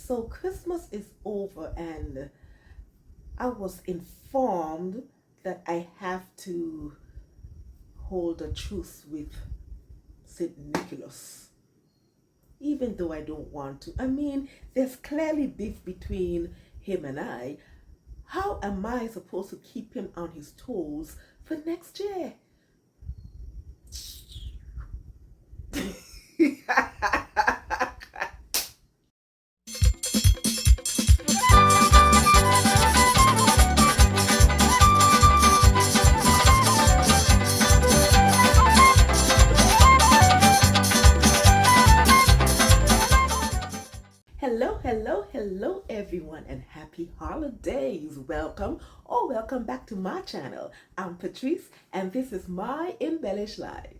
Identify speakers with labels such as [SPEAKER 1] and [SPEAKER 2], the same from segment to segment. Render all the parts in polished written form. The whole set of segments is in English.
[SPEAKER 1] So Christmas is over and I was informed that I have to hold a truce with St. Nicholas, even though I don't want to. I mean, there's clearly beef between him and I. How am I supposed to keep him on his toes for next year? Hello everyone, and happy holidays. Welcome back to my channel. I'm Patrice and this is my Embellish Life.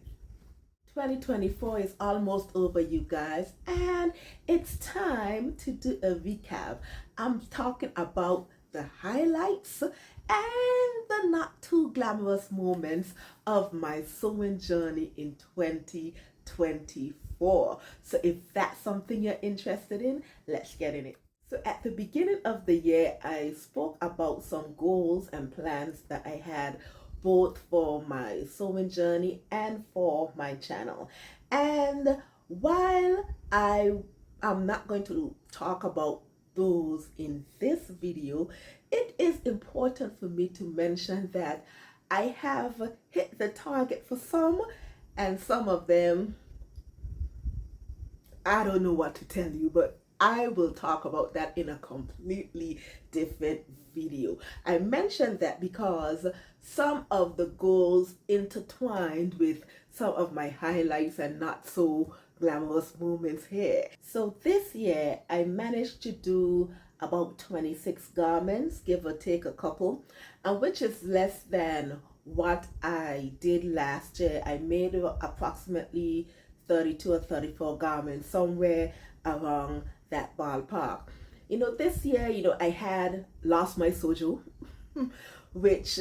[SPEAKER 1] 2024 is almost over, you guys, and it's time to do a recap. I'm talking about the highlights and the not too glamorous moments of my sewing journey in 2024. So if that's something you're interested in, let's get in it. So at the beginning of the year, I spoke about some goals and plans that I had both for my sewing journey and for my channel. And while I'm not going to talk about those in this video, it is important for me to mention that I have hit the target for some, and some of them, I don't know what to tell you, but I will talk about that in a completely different video. I mentioned that because some of the goals intertwined with some of my highlights and not so glamorous moments here. So this year I managed to do about 26 garments, give or take a couple, and which is less than what I did last year. I made approximately 32 or 34 garments, somewhere around that ballpark. This year, I had lost my sojo, which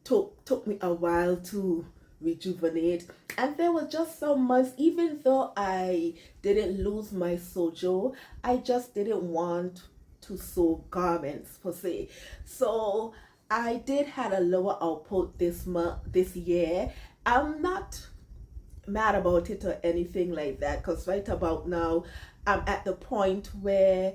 [SPEAKER 1] took me a while to rejuvenate. And there were just some months, even though I didn't lose my sojo, I just didn't want to sew garments per se. So I did had a lower output this year. I'm not mad about it or anything like that, because right about now I'm at the point where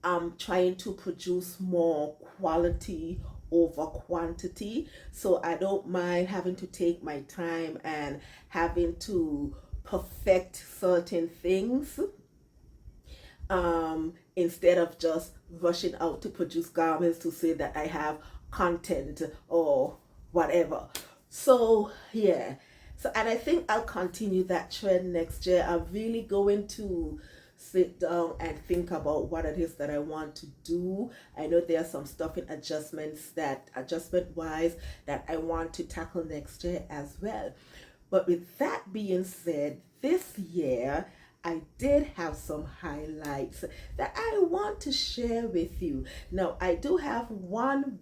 [SPEAKER 1] I'm trying to produce more quality over quantity, so I don't mind having to take my time and having to perfect certain things instead of just rushing out to produce garments to say that I have content or whatever. So yeah. So, and I think I'll continue that trend next year. I'm really going to sit down and think about what it is that I want to do. I know there's some stuff in adjustment wise that I want to tackle next year as well. But with that being said, this year I did have some highlights that I want to share with you. Now, I do have one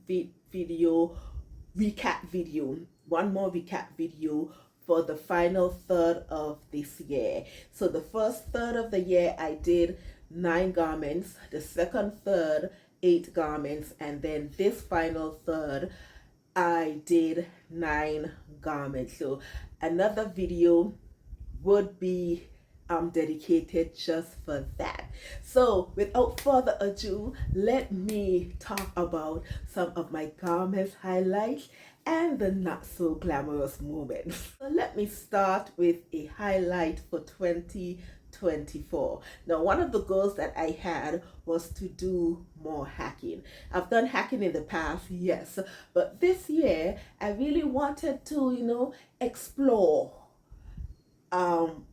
[SPEAKER 1] one more recap video for the final third of this year. So the first third of the year I did 9 garments, the second third 8 garments, and then this final third I did 9 garments. So another video would be dedicated just for that. So without further ado, let me talk about some of my garments highlights and the not so glamorous moments. So let me start with a highlight for 2024. Now, one of the goals that I had was to do more hacking. I've done hacking in the past, yes, but this year I really wanted to, explore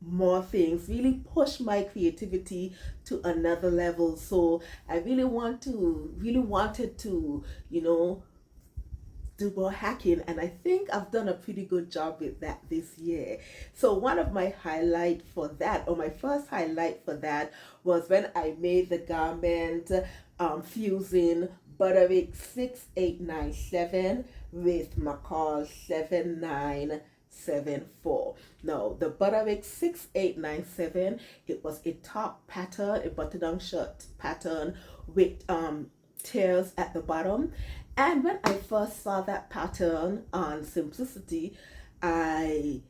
[SPEAKER 1] more things, really push my creativity to another level. So I really wanted to, do more hacking, and I think I've done a pretty good job with that this year. So one of my highlight for that, or my first highlight for that, was when I made the garment fusing Butterick 6897 with McCall 7974. No, the Butterwick 6897, it was a top pattern, a button-down shirt pattern with tears at the bottom. And when I first saw that pattern on Simplicity, I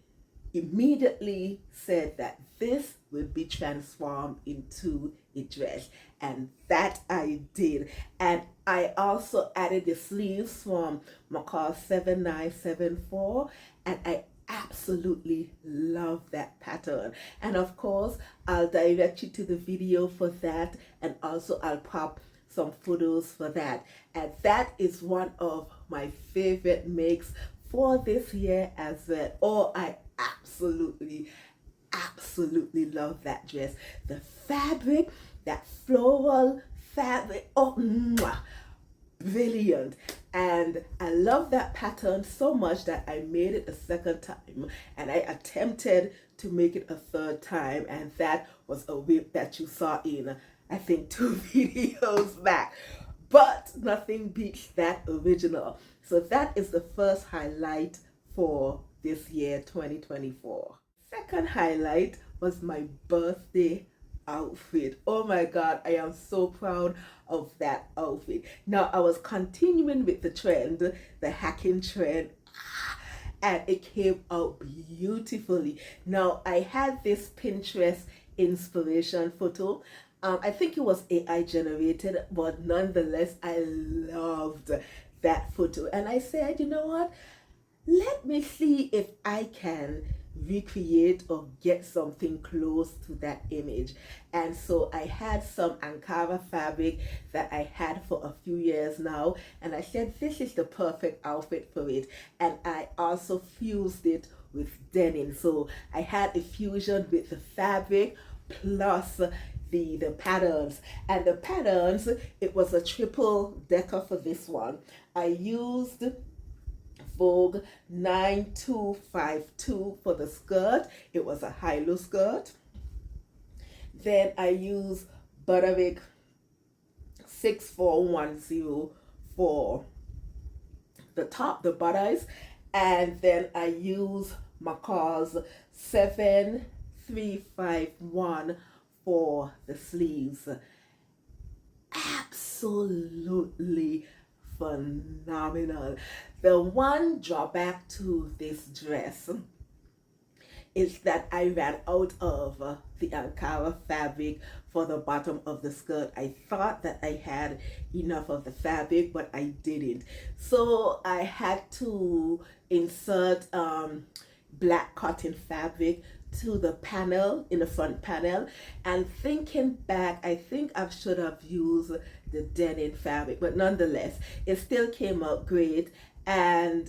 [SPEAKER 1] immediately said that this would be transformed into a dress, and that I did. And I also added the sleeves from McCall 7974, and I absolutely love that pattern. And of course, I'll direct you to the video for that, and also I'll pop some photos for that. And that is one of my favorite makes for this year as well. Oh, I absolutely love that dress. The fabric, that floral fabric, oh, mwah, brilliant. And I love that pattern so much that I made it a second time, and I attempted to make it a third time, and that was a whip that you saw in, I think, 2 videos back. But nothing beats that original. So that is the first highlight for this year 2024. Second highlight was my birthday outfit. Oh my god, I am so proud of that outfit. Now, I was continuing with the trend, the hacking trend, and it came out beautifully. Now, I had this Pinterest inspiration photo. I think it was AI generated, but nonetheless, I loved that photo. And I said, you know what? Let me see if I can recreate or get something close to that image. And so I had some Ankara fabric that I had for a few years now, and I said this is the perfect outfit for it. And I also fused it with denim, so I had a fusion with the fabric plus the patterns. And the patterns, it was a triple decker for this one. I used Vogue 9252 for the skirt. It was a high-low skirt. Then I used Butterwick 6410 for the top, the butters. And then I used McCall's 7351 for the sleeves. Absolutely phenomenal. The one drawback to this dress is that I ran out of the Ankara fabric for the bottom of the skirt. I thought that I had enough of the fabric, but I didn't. So I had to insert black cotton fabric to the panel, in the front panel. And thinking back, I think I should have used the denim fabric, but nonetheless, it still came out great, and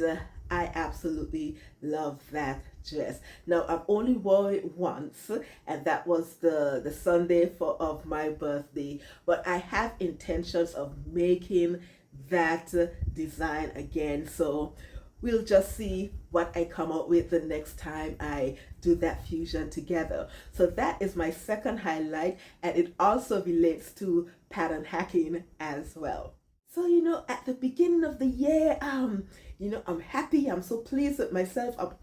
[SPEAKER 1] I absolutely love that dress. Now, I've only worn it once, and that was the Sunday of my birthday, but I have intentions of making that design again. So we'll just see what I come up with the next time I do that fusion together. So that is my second highlight, and it also relates to pattern hacking as well. So, you know, at the beginning of the year, you know, I'm happy. I'm so pleased with myself. I'm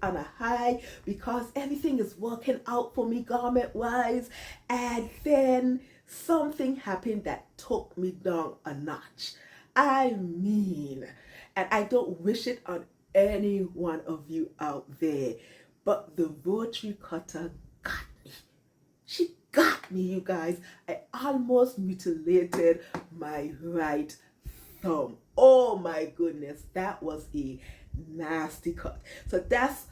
[SPEAKER 1] on a high because everything is working out for me garment-wise. And then something happened that took me down a notch. I mean, and I don't wish it on any one of you out there, but the rotary cutter got me. She got me, you guys. I almost mutilated my right thumb. Oh my goodness, that was a nasty cut. So that's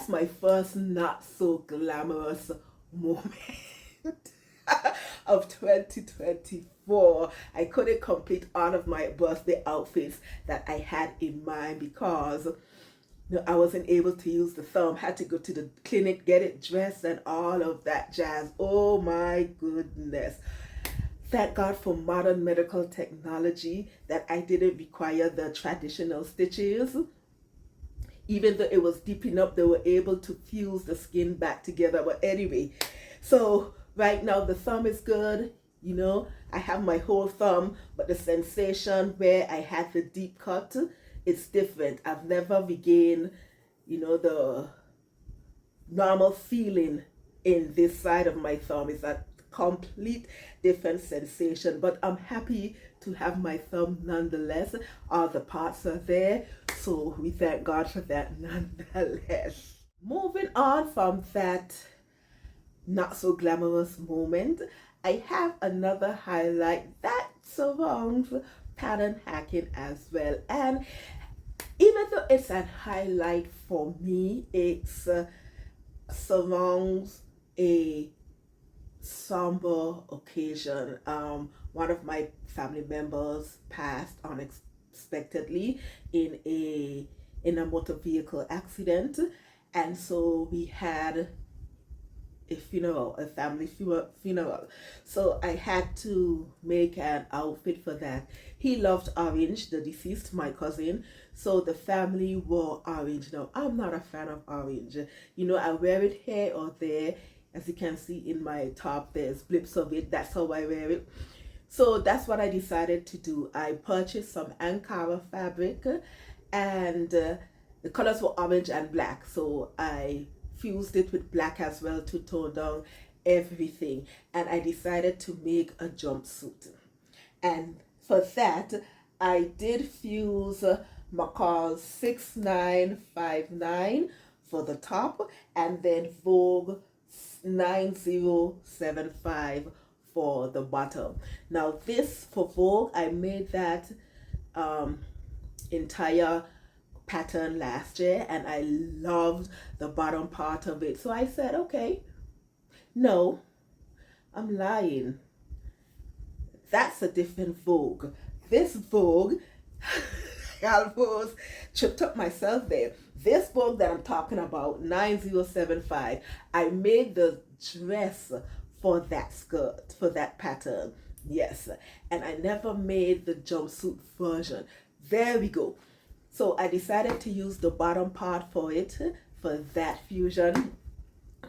[SPEAKER 1] my first not so glamorous moment of 2024. I couldn't complete all of my birthday outfits that I had in mind because I wasn't able to use the thumb. Had to go to the clinic, get it dressed, and all of that jazz. Oh my goodness. Thank God for modern medical technology that I didn't require the traditional stitches. Even though it was deep enough, they were able to fuse the skin back together. But anyway, so right now the thumb is good. You know, I have my whole thumb, but the sensation where I had the deep cut, it's different. I've never regained, you know, the normal feeling in this side of my thumb. It's a complete different sensation, but I'm happy to have my thumb nonetheless. All the parts are there, so we thank God for that nonetheless. Moving on from that not so glamorous moment, I have another highlight that surrounds pattern hacking as well. And even though it's a highlight for me, it surrounds a somber occasion. One of my family members passed unexpectedly in a motor vehicle accident, and so we had a funeral, a family funeral. So I had to make an outfit for that. He loved orange, the deceased, my cousin. So the family wore orange. Now, I'm not a fan of orange. You know, I wear it here or there. As you can see in my top, there's blips of it. That's how I wear it. So that's what I decided to do. I purchased some Ankara fabric, and the colors were orange and black. So I fused it with black as well to tone down everything, and I decided to make a jumpsuit. And for that, I did fuse Macaw's 6959 for the top, and then Vogue 9075 for the bottom. Now this, for Vogue, I made that entire pattern last year, and I loved the bottom part of it. So I said, okay, no, I'm lying. That's a different Vogue. This Vogue, I almost tripped up myself there. This Vogue that I'm talking about, 9075, I made the dress for that skirt, for that pattern. Yes, and I never made the jumpsuit version. There we go. So I decided to use the bottom part for it, for that fusion,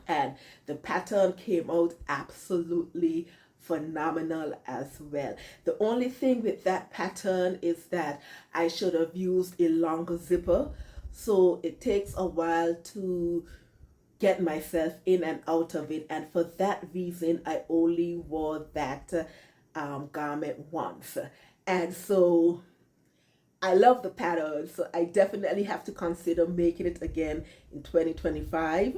[SPEAKER 1] and the pattern came out absolutely phenomenal as well. The only thing with that pattern is that I should have used a longer zipper, so it takes a while to get myself in and out of it, and for that reason I only wore that garment once. And so I love the pattern, so I definitely have to consider making it again in 2025.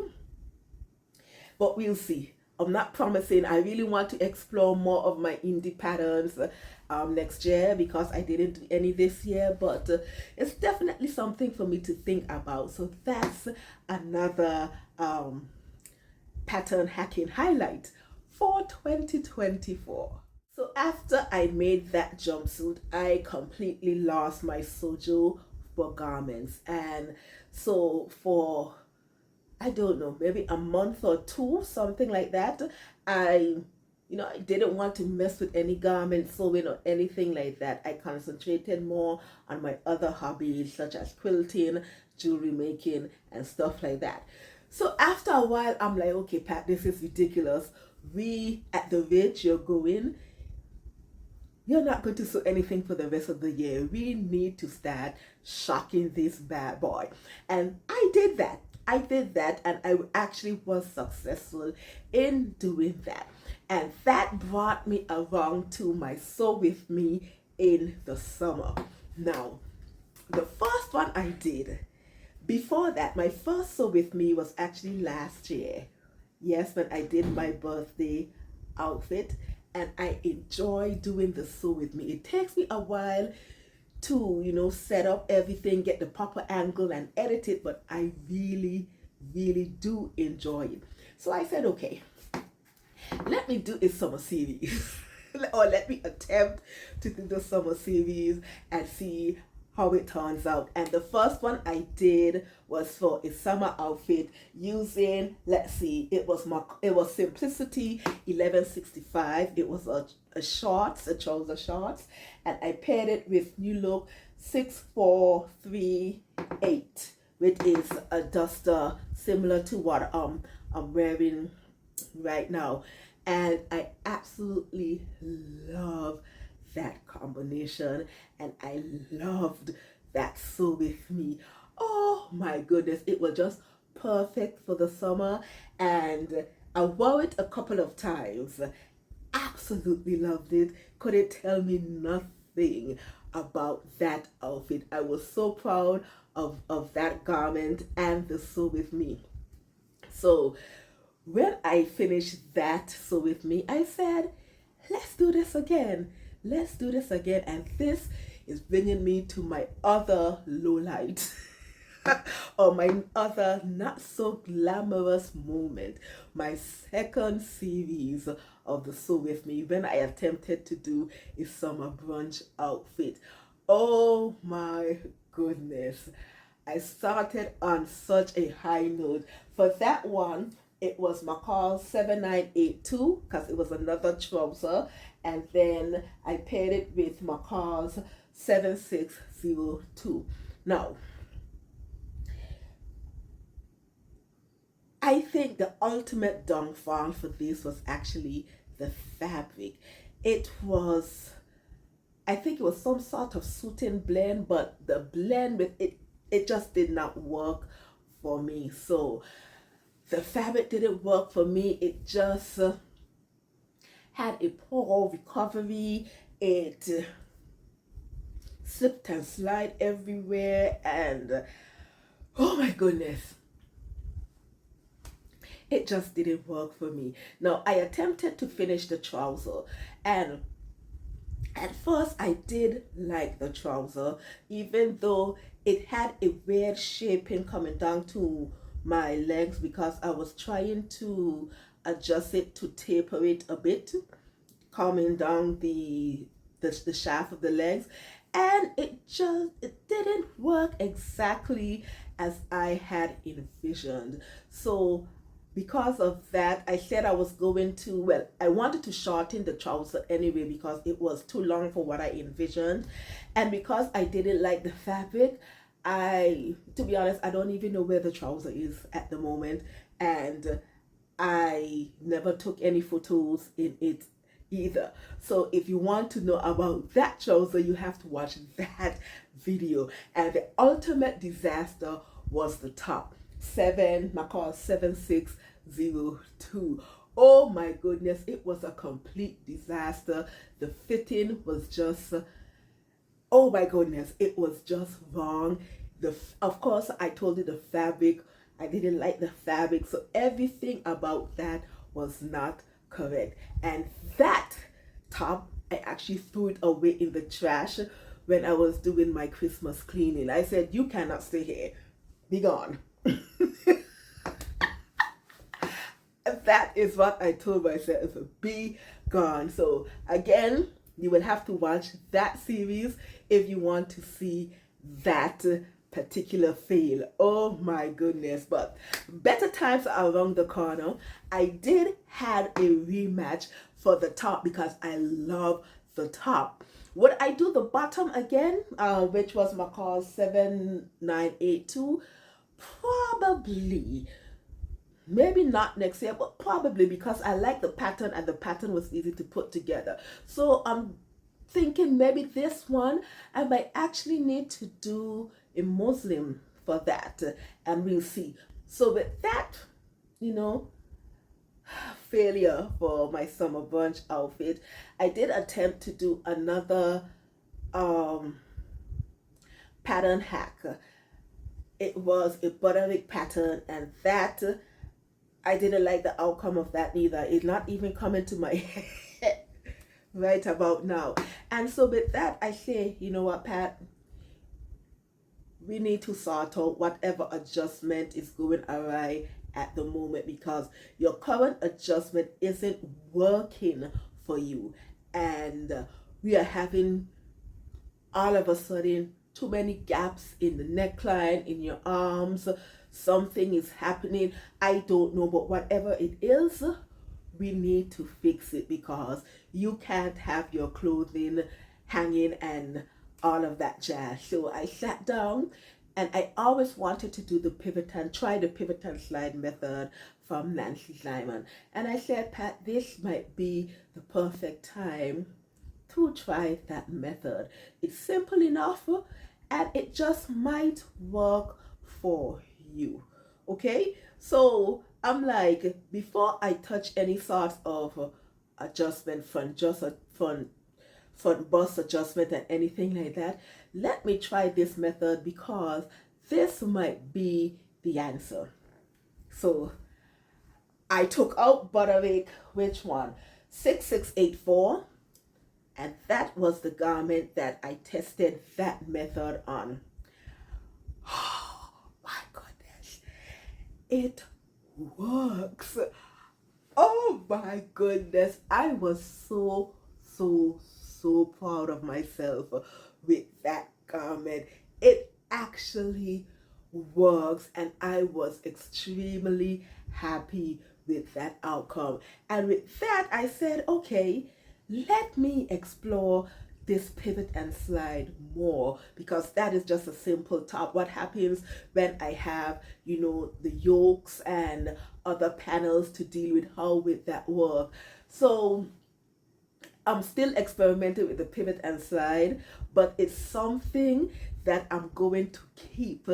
[SPEAKER 1] But we'll see. I'm not promising. I really want to explore more of my indie patterns next year, because I didn't do any this year, but it's definitely something for me to think about. So that's another pattern hacking highlight for 2024. So after I made that jumpsuit, I completely lost my sojo for garments. And so for, I don't know, maybe a month or two, something like that, I didn't want to mess with any garment sewing or anything like that. I concentrated more on my other hobbies, such as quilting, jewelry making, and stuff like that. So after a while, I'm like, okay, Pat, this is ridiculous. At the rate you're going, you're not going to sew anything for the rest of the year. We need to start shocking this bad boy. And I did that. And I actually was successful in doing that. And that brought me around to my sew with me in the summer. Now, the first one I did, before that, my first sew with me was actually last year. Yes, when I did my birthday outfit, and I enjoy doing the sew with me. It takes me a while to, set up everything, get the proper angle and edit it, but I really, really do enjoy it. So I said, okay, let me do a summer series or let me attempt to do the summer series and see how it turns out. And the first one I did was for a summer outfit using, let's see, it was Simplicity 1165. It was a trouser shorts, and I paired it with New Look 6438, which is a duster similar to what I'm wearing right now. And I absolutely love that combination, and I loved that sew with me. Oh my goodness, it was just perfect for the summer, and I wore it a couple of times. Absolutely loved it. Couldn't tell me nothing about that outfit. I was so proud of that garment and the Sew With Me. So when I finished that Sew With Me, I said, let's do this again. Let's do this again. And this is bringing me to my other low light. Or my other not so glamorous moment, my second series of the Sew With Me, when I attempted to do a summer brunch outfit. Oh my goodness. I started on such a high note. For that one, it was McCall 7982 because it was another trouser, and then I paired it with McCall's 7602. Now, I think the ultimate downfall for this was actually the fabric. It was, I think it was some sort of satin blend, but the blend with it just did not work for me. So the fabric didn't work for me. It just had a poor recovery. It slipped and slide everywhere, and oh my goodness, it just didn't work for me. Now, I attempted to finish the trouser, and at first I did like the trouser, even though it had a weird shaping coming down to my legs because I was trying to adjust it to taper it a bit, coming down the shaft of the legs, and it didn't work exactly as I had envisioned. So because of that, I said I was going to, well, I wanted to shorten the trouser anyway because it was too long for what I envisioned. And because I didn't like the fabric, to be honest, I don't even know where the trouser is at the moment. And I never took any photos in it either. So if you want to know about that trouser, you have to watch that video. And the ultimate disaster was the top. McCall 7602. Oh my goodness, it was a complete disaster. The fitting was just, oh my goodness, it was just wrong. Of course, I told you the fabric, I didn't like the fabric, so everything about that was not correct. And that top, I actually threw it away in the trash when I was doing my Christmas cleaning. I said, you cannot stay here, be gone. That is what I told myself, be gone. So again, you will have to watch that series if you want to see that particular fail. Oh my goodness. But better times are around the corner. I did have a rematch for the top because I love the top. Would I do the bottom again, which was McCall 7982? Probably. Maybe not next year, but probably, because I like the pattern and the pattern was easy to put together. So I'm thinking maybe this one I might actually need to do a muslin for that, and we'll see. So with that, failure for my summer brunch outfit, I did attempt to do another pattern hack. It was a butterick pattern, and that I didn't like the outcome of that neither. It's not even coming to my head right about now. And so with that, I say, you know what, Pat? We need to sort out whatever adjustment is going awry at the moment, because your current adjustment isn't working for you. And we are having, all of a sudden, too many gaps in the neckline, in your arms. Something is happening. I don't know, but whatever it is, we need to fix it, because you can't have your clothing hanging and all of that jazz. So I sat down, and I always wanted to do the pivot and try the pivot and slide method from Nancy Simon. And I said, Pat, this might be the perfect time to try that method. It's simple enough, and it just might work for you. Okay, so I'm like, before I touch any sort of adjustment, front bust adjustment and anything like that, let me try this method because this might be the answer. So I took out Butterwick, which one? 6684, and that was the garment that I tested that method on. Oh my goodness, it works. Oh my goodness, I was so proud of myself with that garment. It actually works, and I was extremely happy with that outcome. And with that, I said, okay, let me explore this pivot and slide more, because that is just a simple top. What happens when I have, the yokes and other panels to deal with, how with that work? So I'm still experimenting with the pivot and slide, but it's something that I'm going to keep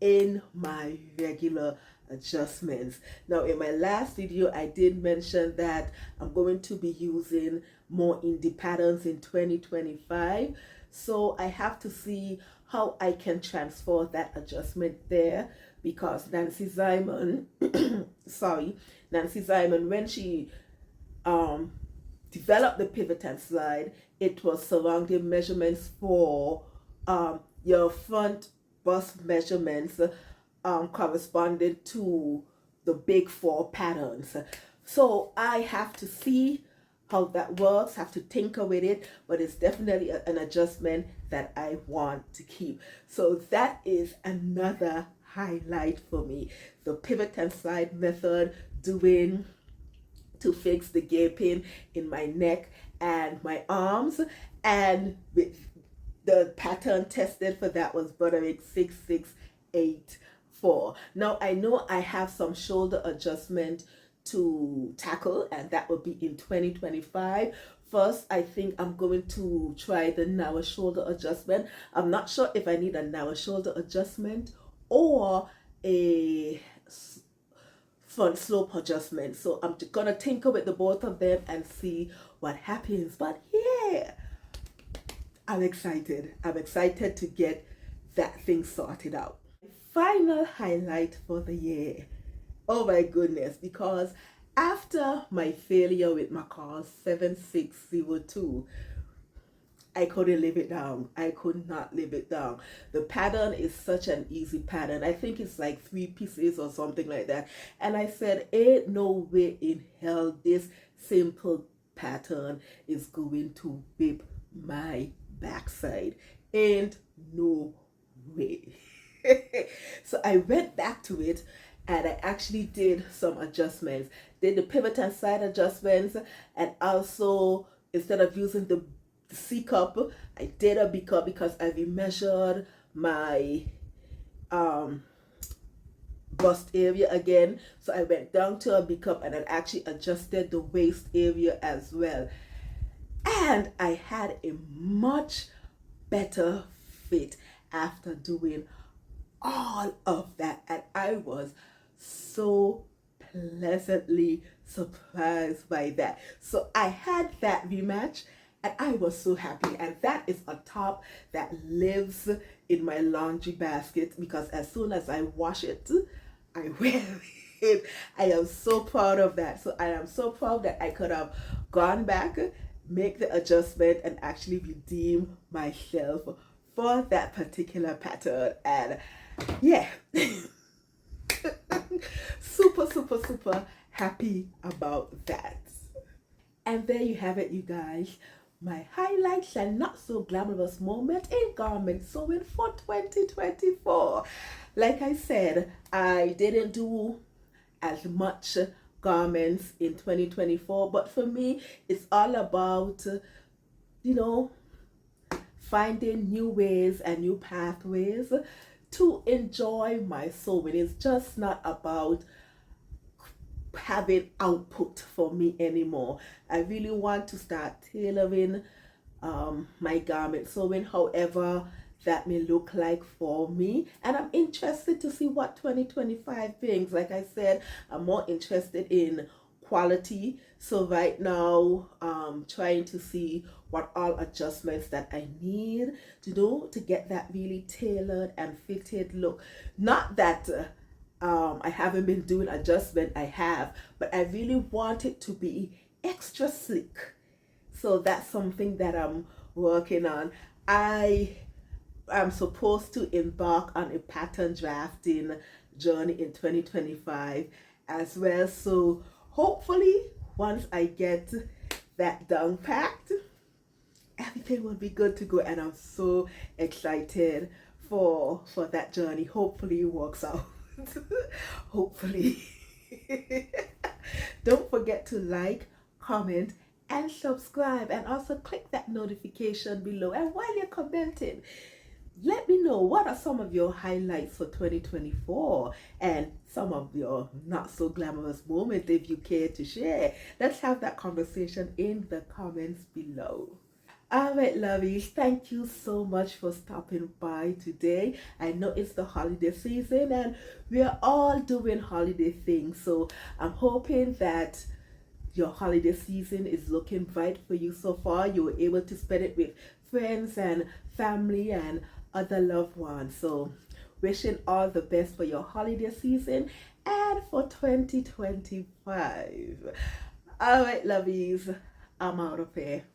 [SPEAKER 1] in my regular adjustments. Now, in my last video, I did mention that I'm going to be using more indie patterns in 2025. So I have to see how I can transfer that adjustment there, because Nancy Simon, Nancy Simon, when she developed the pivot and slide, it was surrounding measurements for your front bust measurements corresponded to the big four patterns. So I have to see how that works, have to tinker with it, but it's definitely an adjustment that I want to keep. So that is another highlight for me, the pivot and slide method, doing to fix the gaping in my neck and my arms. And with the pattern tested for that was Butterick 6684. Now I know I have some shoulder adjustment to tackle, and that will be in 2025. First, I think I'm going to try the narrow shoulder adjustment. I'm not sure if I need a narrow shoulder adjustment or a front slope adjustment. So I'm gonna tinker with the both of them and see what happens. But yeah, I'm excited. I'm excited to get that thing sorted out. Final highlight for the year. Oh my goodness, because after my failure with my car 7602, I couldn't live it down. I could not live it down. The pattern is such an easy pattern. I think it's like 3 pieces or something like that. And I said, ain't no way in hell this simple pattern is going to whip my backside. Ain't no way. So I went back to it and I actually did some adjustments. Did the pivot and side adjustments, and also instead of using the C cup, I did a B cup because I remeasured my bust area again. So I went down to a B cup and I actually adjusted the waist area as well. And I had a much better fit after doing all of that, and I was so pleasantly surprised by that. So I had that rematch and I was so happy, and that is a top that lives in my laundry basket because as soon as I wash it, I wear it. I am so proud of that. So I am so proud that I could have gone back, make the adjustment, and actually redeem myself for that particular pattern. And yeah, super happy about that. And there you have it, you guys. My highlights and not so glamorous moment in garment sewing for 2024. Like I said, I didn't do as much garments in 2024, but for me, it's all about, finding new ways and new pathways to enjoy my sewing. It's just not about having output for me anymore. I really want to start tailoring my garment sewing however that may look like for me, and I'm interested to see what 2025 brings. Like I said, I'm more interested in quality, so right now trying to see what all adjustments that I need to do to get that really tailored and fitted look. Not that I haven't been doing adjustment, I have, but I really want it to be extra sleek. So that's something that I'm working on. I am supposed to embark on a pattern drafting journey in 2025 as well. So hopefully once I get that done packed, everything will be good to go, and I'm so excited for that journey. Hopefully it works out. Hopefully. Don't forget to like, comment, and subscribe, and also click that notification below. And while you're commenting, let me know what are some of your highlights for 2024 and some of your not so glamorous moments if you care to share. Let's have that conversation in the comments below. All right, lovies, thank you so much for stopping by today. I know it's the holiday season and we're all doing holiday things, so I'm hoping that your holiday season is looking bright for you so far. You were able to spend it with friends and family and other loved ones. So wishing all the best for your holiday season and for 2025. All right, lovies, I'm out of here.